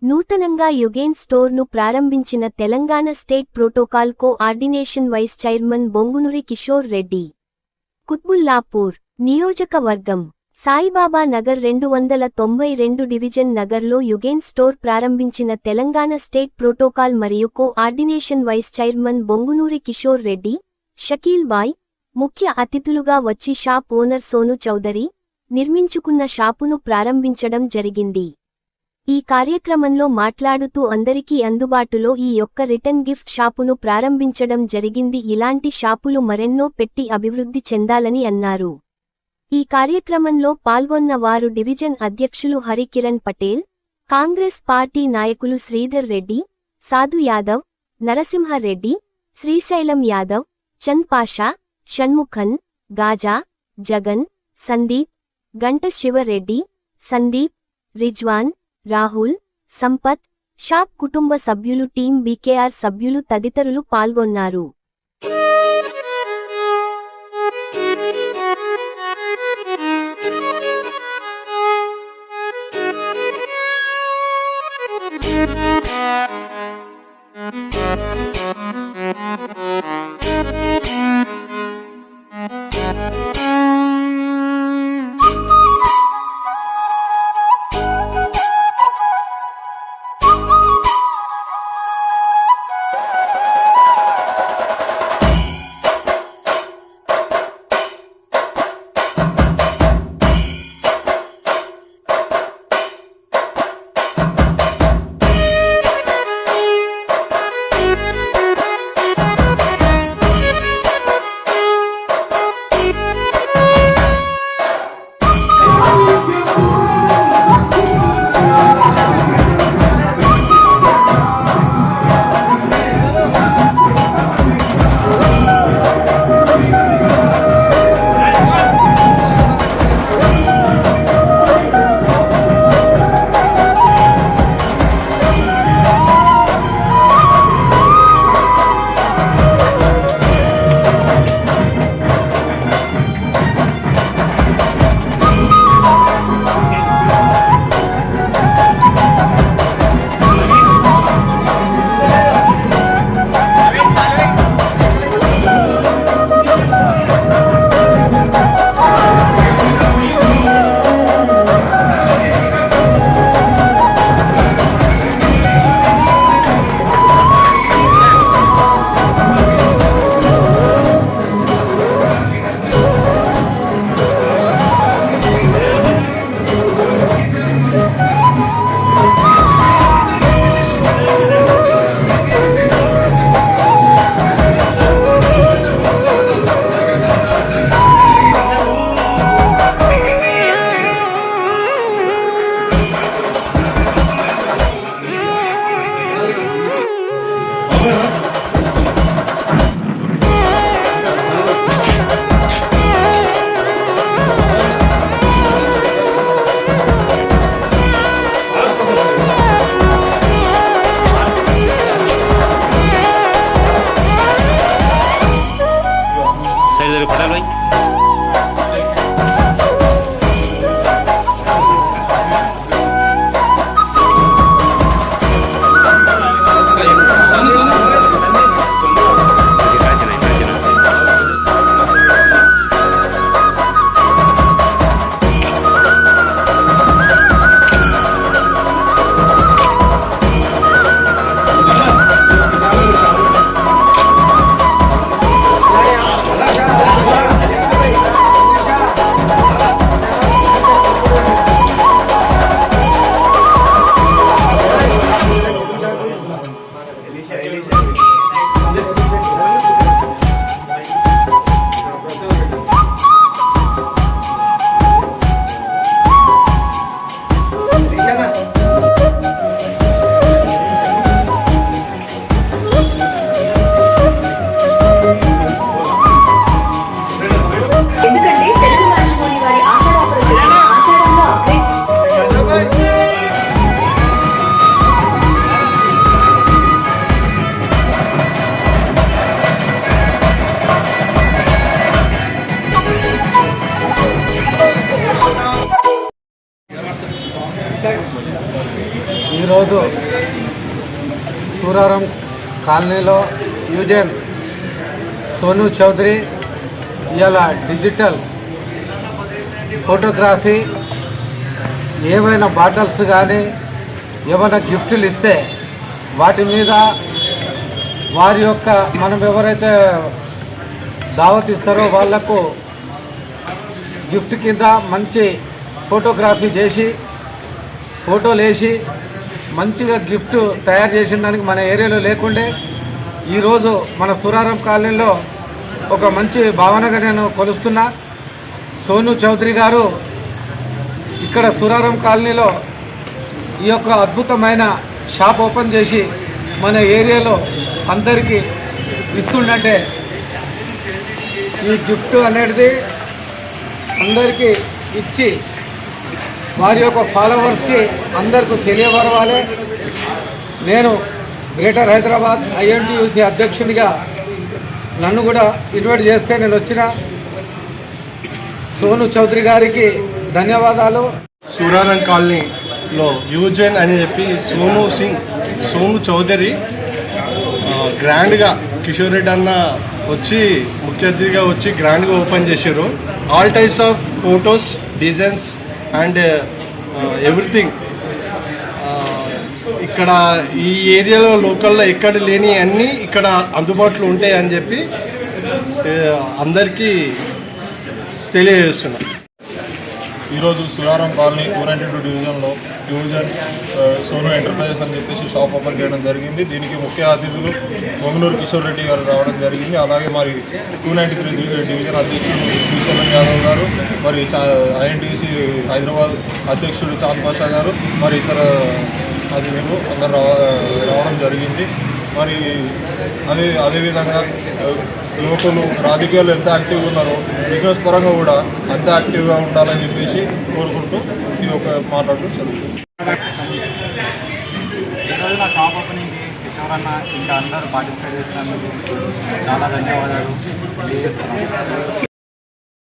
నూతనంగా యుగేన్ స్టోర్ను ప్రారంభించిన Telangana state protocol coordination vice chairman Bongunuri Kishore Reddy. Quthbullapur నియోజకవర్గం సాయిబాబా నగర్ 292 డివిజన్ నగర్లో యుగేన్ స్టోర్ ప్రారంభించిన తెలంగాణ స్టేట్ ప్రోటోకాల్ మరియు coordination vice chairman Bongunuri Kishore Reddy, Shakeel Bhai ముఖ్య అతిథులుగా వచ్చి షాప్ ఓనర్ సోను చౌదరి నిర్మించుకున్న షాపును ప్రారంభించడం జరిగింది. ఈ కార్యక్రమంలో మాట్లాడుతూ అందరికీ అందుబాటులో ఈ యొక్క రిటర్న్ గిఫ్ట్ షాపును ప్రారంభించడం జరిగింది. ఇలాంటి షాపులు మరెన్నో పెట్టి అభివృద్ధి చెందాలని అన్నారు. ఈ కార్యక్రమంలో పాల్గొన్న వారు డివిజన్ అధ్యక్షులు హరికిరణ్ పటేల్, కాంగ్రెస్ పార్టీ నాయకులు శ్రీధర్ రెడ్డి, సాధు యాదవ్, నరసింహారెడ్డి, శ్రీశైలం యాదవ్, చంద్ పాషా, షణ్ముఖన్, గాజా, జగన్, సందీప్, గంట శివరెడ్డి, సందీప్, రిజ్వాన్, రాహుల్, సంపత్, షాప్ కుటుంబ సభ్యులు, టీం బీకేఆర్ సభ్యులు తదితరులు పాల్గొన్నారు. సూరారం కాలనీలో యూజన్ సోను చౌదరి ఇవాళ డిజిటల్ ఫోటోగ్రఫీ ఏమైనా బాటిల్స్ కానీ ఏమైనా గిఫ్ట్లు ఇస్తే వాటి మీద వారి యొక్క మనం ఎవరైతే దావత్ ఇస్తారో వాళ్లకు గిఫ్ట్ కింద మంచి ఫోటోగ్రఫీ చేసి ఫోటోలు వేసి మంచిగా గిఫ్ట్ తయారు చేసిన దానికి మన ఏరియాలో లేకుండే ఈరోజు మన సూరారం కాలనీలో ఒక మంచి భావనగా నేను కొలుస్తున్నా. సోను చౌదరి గారు ఇక్కడ సూరారం కాలనీలో ఈ యొక్క అద్భుతమైన షాప్ ఓపెన్ చేసి మన ఏరియాలో అందరికీ ఇస్తుండంటే ఈ గిఫ్ట్ అనేది అందరికీ ఇచ్చి వారి యొక్క ఫాలోవర్స్కి అందరికీ తెలియబరవాలి. నేను గ్రేటర్ హైదరాబాద్ ఐఎన్టీయూసీ అధ్యక్షునిగా నన్ను కూడా ఇన్వైట్ చేస్తే నేను వచ్చిన సోను చౌదరి గారికి ధన్యవాదాలు. సూరారం కాలనీలో యూజన్ అని చెప్పి సోను చౌదరి గ్రాండ్గా కిషోర్ రెడ్డి అన్న వచ్చి ముఖ్య అతిథిగా వచ్చి గ్రాండ్గా ఓపెన్ చేశారు. All types of photos, designs and everything ఇక్కడ ఈ ఏరియాలో లోకల్లో ఎక్కడ లేని అన్నీ ఇక్కడ అందుబాటులో ఉంటాయి అని చెప్పి అందరికీ తెలియజేస్తున్నాం. ఈరోజు సూరారం కాలనీ 292 డివిజన్లో యూజన్ సోను ఎంటర్ప్రైజెస్ అని చెప్పేసి షాప్ ఓపెన్ చేయడం జరిగింది. దీనికి ముఖ్య అతిథులు పొంగునూరు కిషోర్ రెడ్డి గారు రావడం జరిగింది. అలాగే మరి 293 డివిజన్ అధ్యక్షుడు శ్రీశైలం యాదవ్ గారు, మరి ఐఎన్టీసీ హైదరాబాద్ అధ్యక్షుడు చాంద్ పాషా గారు, మరి ఇతర అతిథులు అందరు రావడం జరిగింది. మరి అదేవిధంగా యువకులు రాజకీయాల్లో ఎంత యాక్టివ్గా ఉన్నారో బిజినెస్ పరంగా కూడా అంత యాక్టివ్గా ఉండాలని చెప్పేసి కోరుకుంటూ ఇది ఒక మాట్లాడుతూ చదువుతుంది. ఈరోజు నా షాప్ ఓపెనింగ్కి కిషోర్ అన్న ఇంకా అందరూ పార్టిసిపేట్ చేసినందుకు చాలా ధన్యవాదాలు తెలియజేస్తున్నాను.